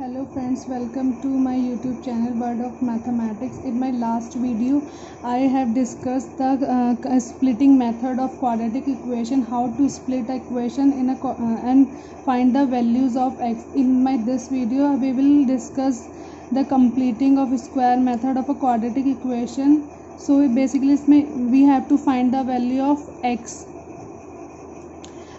Hello friends, welcome to my YouTube channel Bird of Mathematics. In my last video, I have discussed the splitting method of quadratic equation, how to split equation in and find the values of x. In this video, we will discuss the completing of square method of a quadratic equation. So basically, we have to find the value of x.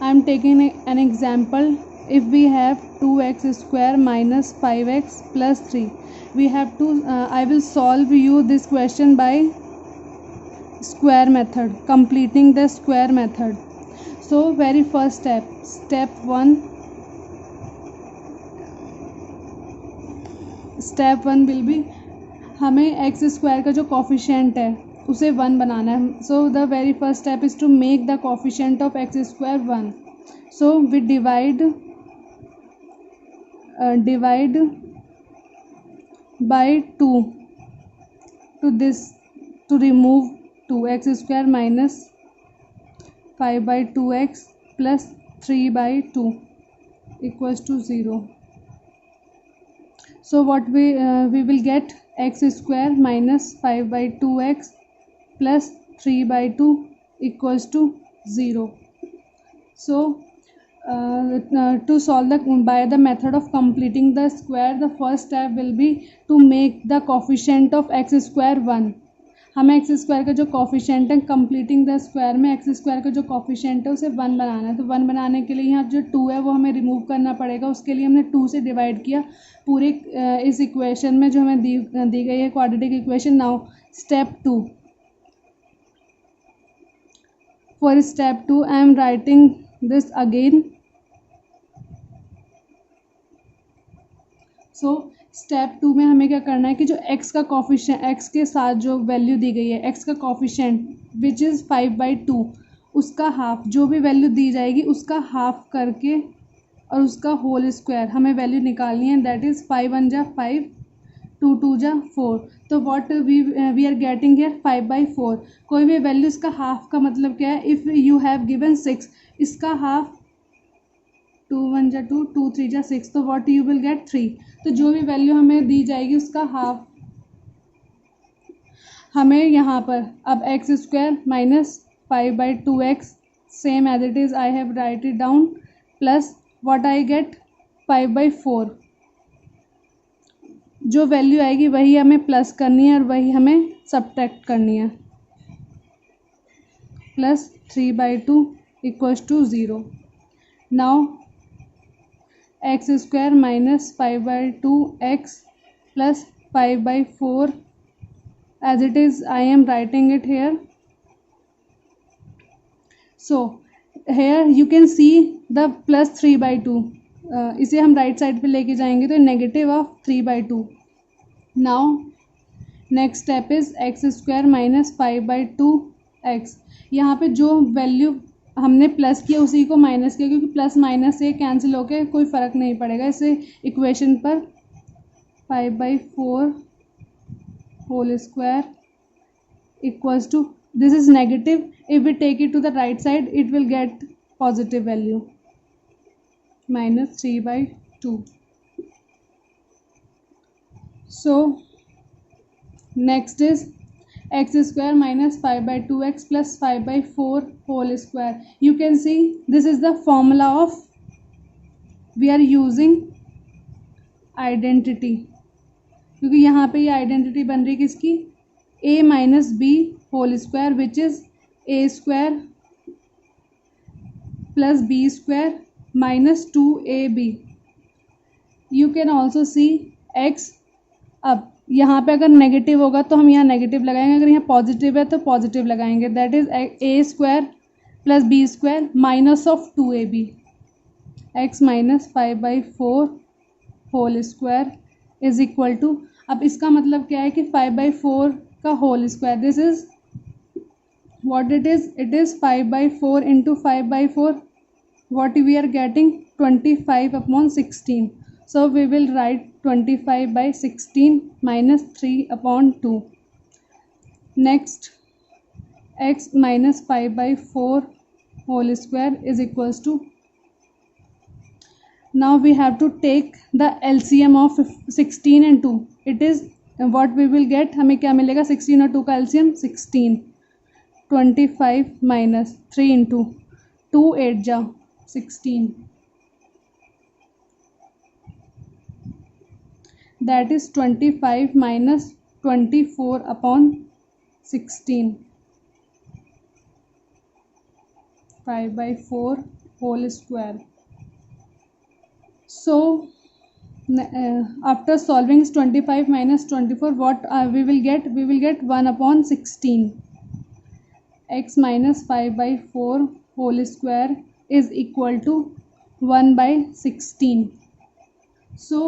I am taking an example. If we have 2x square minus 5x plus 3, we have to I will solve you this question by square method, completing the square method. So very first step 1 will be हमें x square का जो coefficient है उसे 1 बनाना है. So the very first step is to make the coefficient of x square 1. सो वी divide by 2 to remove 2x square minus 5 by 2x plus 3 by 2 equals to 0. So what we will get x square minus 5 by 2x plus 3 by 2 equals to 0. So to solve by the method of completing the square, the first step will be to make the coefficient of x square 1. हमें x square का जो coefficient है, completing the square में x square का जो coefficient है उसे 1 बनाना है. तो 1 बनाने के लिए यहाँ जो 2 है वो हमें रिमूव करना पड़ेगा. उसके लिए हमने 2 से डिवाइड किया पूरे इस इक्वेशन में जो हमें दी गई है quadratic equation. Now step 2. For step 2 I am writing this again. So step 2 में हमें क्या करना है कि जो x का कोफिशिएंट, x के साथ जो वैल्यू दी गई है, x का कोफिशिएंट विच इज़ 5/2, उसका हाफ, जो भी वैल्यू दी जाएगी उसका हाफ करके और उसका होल स्क्वायर हमें वैल्यू निकालनी है. दैट इज़ 5 1 जा 5, 2 2 जा 4. तो what we are getting here 5/4. कोई भी वैल्यू इसका हाफ का मतलब क्या है? इफ़ यू हैव गिवन 6, इसका हाफ 2 1 जा 2, 2 3 जा 6. तो व्हाट यू विल गेट 3. तो जो भी वैल्यू हमें दी जाएगी उसका हाफ हमें यहाँ पर अब x square minus 5/2x same as it is I have write it down plus what I get 5/4. जो वैल्यू आएगी वही हमें प्लस करनी है और वही हमें सब्ट्रैक्ट करनी है. Plus 3/2 equals to 0. Now x square minus 5/2x plus 5/4 as it is I am writing it here. So here you can see the plus 3/2. इसे हम राइट साइड पे लेके जाएंगे तो negative of 3/2. Now next step is x square minus 5/2x. यहाँ पे जो value हमने प्लस किया उसी को माइनस किया, क्योंकि प्लस माइनस से कैंसिल होकर कोई फ़र्क नहीं पड़ेगा इसे इक्वेशन पर. 5/4 whole square equals to, this is negative, if we take it to the right side it will get positive value -3/2. So next is x square minus 5/2x plus 5/4 whole square. You can see this is the formula of, we are using identity, क्योंकि यहाँ पे ये identity बन रही है किसकी? a minus b whole square which is a square plus b square minus 2ab. You can also see x. अब यहाँ पे अगर नेगेटिव होगा तो हम यहाँ नेगेटिव लगाएंगे, अगर यहाँ पॉजिटिव है तो पॉजिटिव लगाएंगे. That is a square plus b square minus of 2ab. x minus 5/4 whole square is equal to, अब इसका मतलब क्या है कि 5/4 का whole square, this is what it is 5/4 into 5/4. What we are getting 25/16. So we will write 25/16 minus 3/2. Next, x minus 5/4 whole square is equals to, now we have to take the LCM of 16 and 2. It is what we will get, हमें क्या मिलेगा 16 और 2 का LCM 16. 25 minus 3 into 2 8 जा 16, that is 25 minus 24 upon 16, 5/4 whole square. So after solving 25 minus 24, what we will get? We will get 1 upon 16. X minus 5/4 whole square is equal to 1/16. So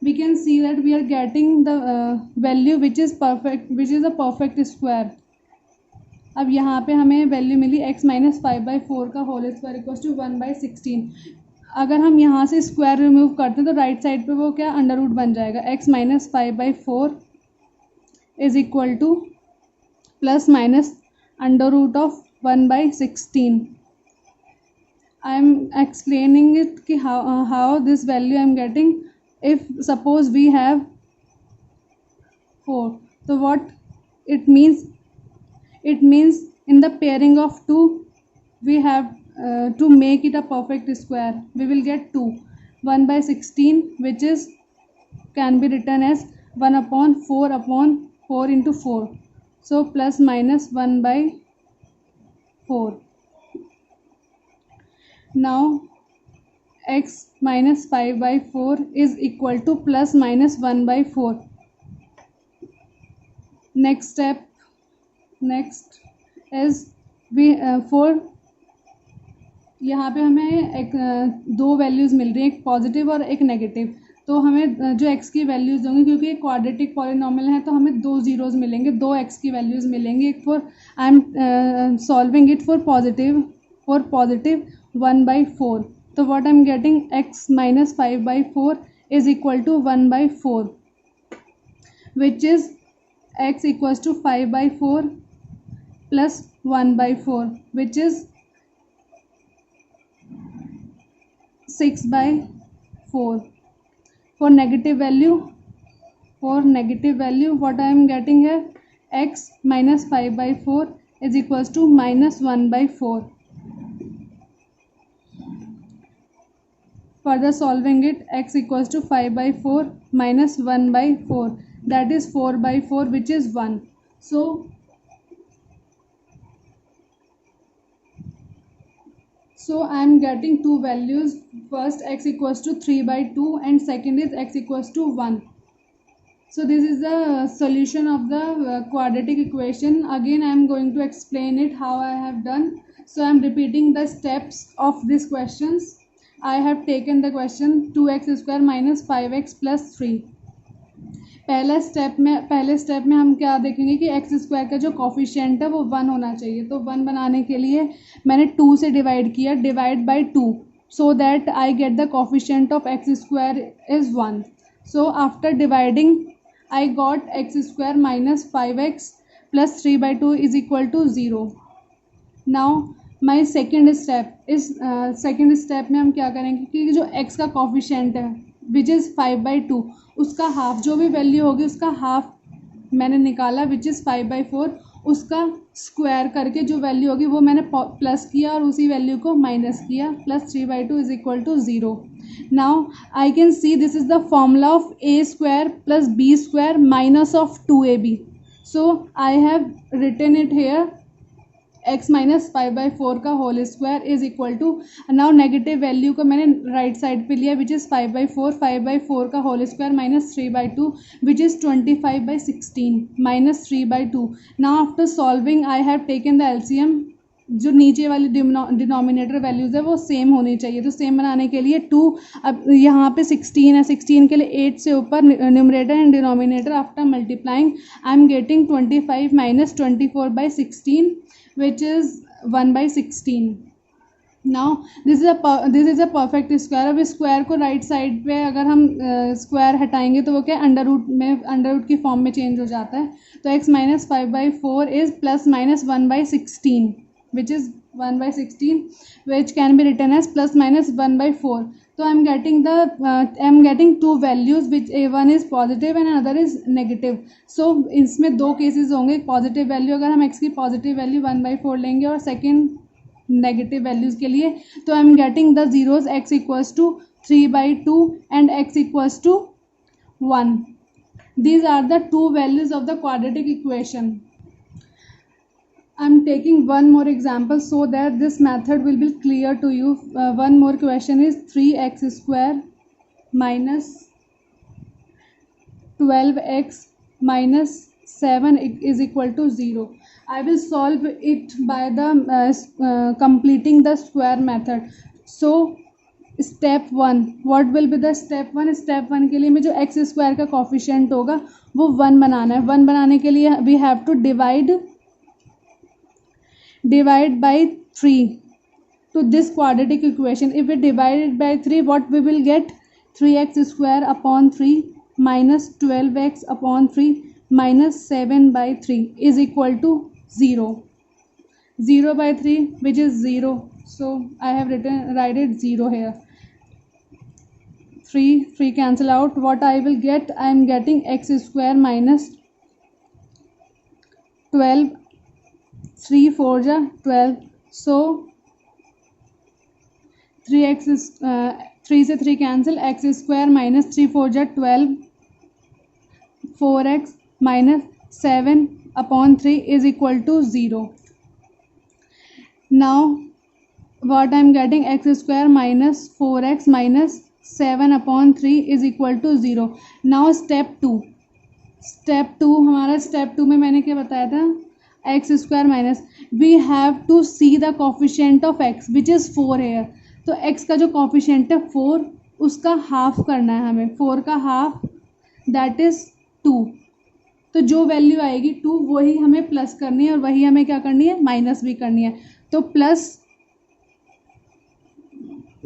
we can see that we are getting the value which is perfect, which is a perfect square. अब यहाँ पे हमें value मिली x minus 5/4 का whole square equals to 1/16. अगर हम यहाँ से square remove करते हैं तो राइट साइड पे वो क्या अंडर रूट बन जाएगा. x minus 5/4 is equal to plus minus under root of 1/16. I am explaining it कि how this value I am getting. If suppose we have 4, so what it means? It means in the pairing of 2 we have to make it a perfect square, we will get 2. 1/16 which is can be written as 1 upon 4 into 4, so plus minus 1/4. Now x minus 5/4 is equal to plus minus 1/4. Next is we for यहाँ पे हमें एक दो values मिल रही हैं, एक positive और एक नेगेटिव. तो हमें जो x की वैल्यूज़ होंगी, क्योंकि एक क्वाड्रेटिक पॉलिनॉमियल है तो हमें दो ज़ीरोज़ मिलेंगे, दो x की वैल्यूज़ मिलेंगी. एक for I am solving it for positive 1/4. तो what I am getting, x minus 5/4 is equal to 1/4, which is x equals to 5/4 plus 1/4, which is 6/4. For negative value, what I am getting here, x minus 5/4 is equals to minus 1/4. Further solving it, x equals to 5/4 minus 1/4, that is 4/4, which is 1. So I am getting two values. First x equals to 3/2 and second is x equals to 1. So this is the solution of the quadratic equation. Again I am going to explain it how I have done. So I am repeating the steps of these questions. I have taken the question 2x square minus 5x plus 3. पहले step में हम क्या देखेंगे कि x square का जो coefficient है वो 1 होना चाहिए. तो 1 बनाने के लिए मैंने 2 से डिवाइड किया, divide by 2, so that I get the coefficient of x square is 1. So after dividing I got x square minus 5x plus 3/2 is equal to 0. Now my second step में हम क्या करेंगे कि जो x का coefficient है which is 5/2, उसका half, जो भी वैल्यू होगी उसका हाफ मैंने निकाला विच इज़ 5/4. उसका स्क्वायर करके जो वैल्यू होगी वो मैंने प्लस किया और उसी वैल्यू को माइनस किया. Plus 3/2 is equal to 0. Now I can see this is the formula of a square plus b square minus of 2ab. So I have written it here, x minus 5/4 का whole square is equal to, now negative value को मैंने right side पे लिया विच is 5/4 का whole square minus 3/2 which is 25/16 minus 3/2. Now after solving I have taken the LCM. जो नीचे वाली denominator values है वो सेम होनी चाहिए. तो सेम बनाने के लिए 2, अब यहाँ पे 16 है, 16 के लिए 8 से ऊपर numerator and denominator. After multiplying I am getting 25 minus 24/16 which is 1/16. Now this is a perfect square. अब स्क्वायर को राइट साइड पे अगर हम स्क्वायर हटाएंगे तो वो क्या अंडर रूट की फॉर्म में चेंज हो जाता है. तो x minus 5/4 is plus minus 1/16 which is 1/16, which can be written as plus minus 1/4. So I'm getting two values, which one is positive and another is negative. So इसमें दो cases होंगे, positive value अगर हम x की positive value 1/4 लेंगे और second negative values के लिए, तो I am getting the zeros x equals to 3/2 and x equals to 1. These are the two values of the quadratic equation. I am taking one more example so that this method will be clear to you. One more question is 3x square minus 12x minus 7 is equal to 0. I will solve it by the completing the square method. So step 1, what will be the step 1? Step 1 के लिए में जो x square का coefficient होगा वो 1 बनाना है. 1 बनाने के लिए we have to divide by 3 to this quadratic equation. If we divide it by 3, what we will get? 3x square upon 3 minus 12x upon 3 minus 7/3 is equal to 0. 0/3, which is 0. So I have write it 0 here. 3 cancel out. What I will get? I am getting x square minus 12. 3 4 ja 12. So 3x is 3 से 3 cancel. x square minus 3 4 ja 12. 4x minus 7 upon 3 is equal to 0. Now what I am getting? x square minus 4x minus 7 upon 3 is equal to 0. Now step 2. Step 2 हमारा, step 2 में मैंने क्या बताया था? X square minus, we have to see the coefficient of x which is 4 here. तो एक्स का जो कॉफिशिएंट है 4, उसका हाफ करना है हमें. 4 का हाफ दैट इज़ 2. तो जो वैल्यू आएगी 2 वही हमें प्लस करनी है और वही हमें क्या करनी है? माइनस भी करनी है. तो plus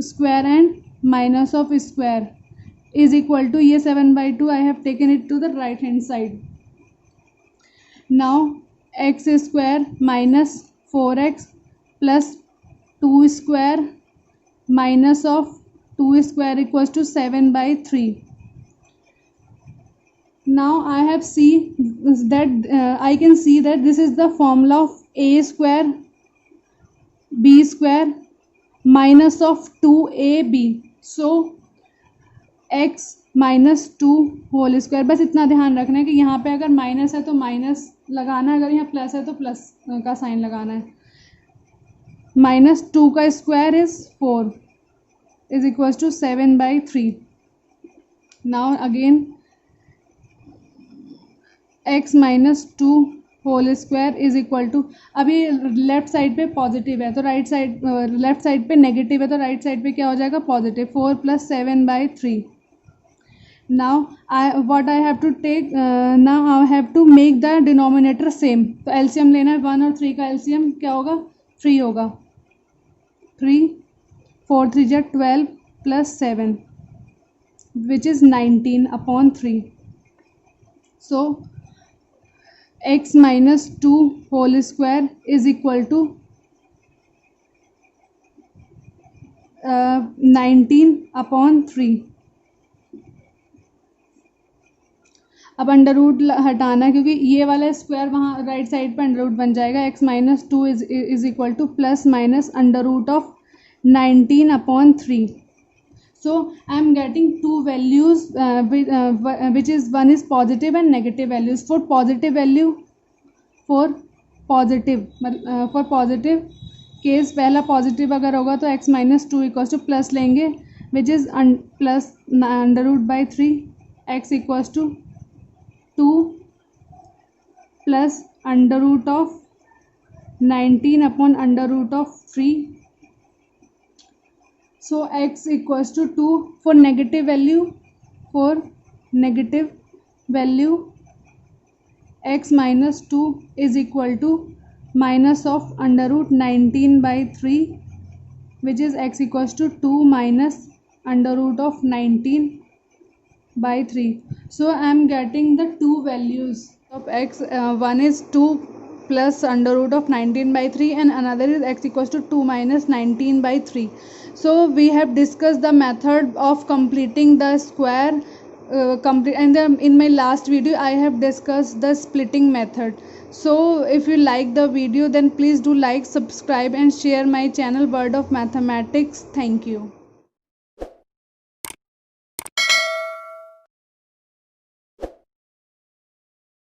square and minus of square is equal to ये 7/2. I have taken it to the right hand side. Now x square minus 4x plus 2 square minus of 2 square equals to 7/3. Now I have I can see that this is the formula of a square b square minus of 2ab. So x minus 2 whole square. बस इतना ध्यान रखना है कि यहाँ पे अगर minus है तो माइनस लगाना है, अगर यहाँ प्लस है तो प्लस का साइन लगाना है. माइनस 2 का square is 4 is equals to 7/3. Now again x minus 2 whole square is equal to, अभी लेफ्ट साइड पे पॉजिटिव है तो राइट साइड, लेफ्ट साइड पे नेगेटिव है तो राइट साइड पे क्या हो जाएगा? Positive. 4 plus 7/3. Now what I have to take, now I have to make the denominator same. तो एलसीएम लेना है. 1 और 3 का एलसीएम क्या होगा? 3 होगा. 3 4 3 जा 12 plus 7 which is 19 upon 3. So x minus 2 whole square is equal to 19 upon 3. अब अंडर रूट हटाना क्योंकि ये वाला स्क्वायर वहाँ राइट साइड पे अंडर रूट बन जाएगा. x minus 2 is equal to plus minus under root of 19 upon 3. So I am getting two values which is one is positive and negative values. For positive value, for positive case पहला positive अगर होगा तो x minus 2 equals to plus लेंगे which is plus under root by 3. x equals to 2 plus under root of 19 upon under root of 3. So x equals to 2. For negative value x minus 2 is equal to minus of under root 19/3 which is x equals to 2 minus under root of 19/3. So I am getting the two values of x. One is 2 plus under root of 19 by 3, and another is x equals to 2 minus 19 by 3. So we have discussed the method of completing the square and in my last video I have discussed the splitting method. So if you like the video, then please do like, subscribe and share my channel Word of Mathematics. Thank you.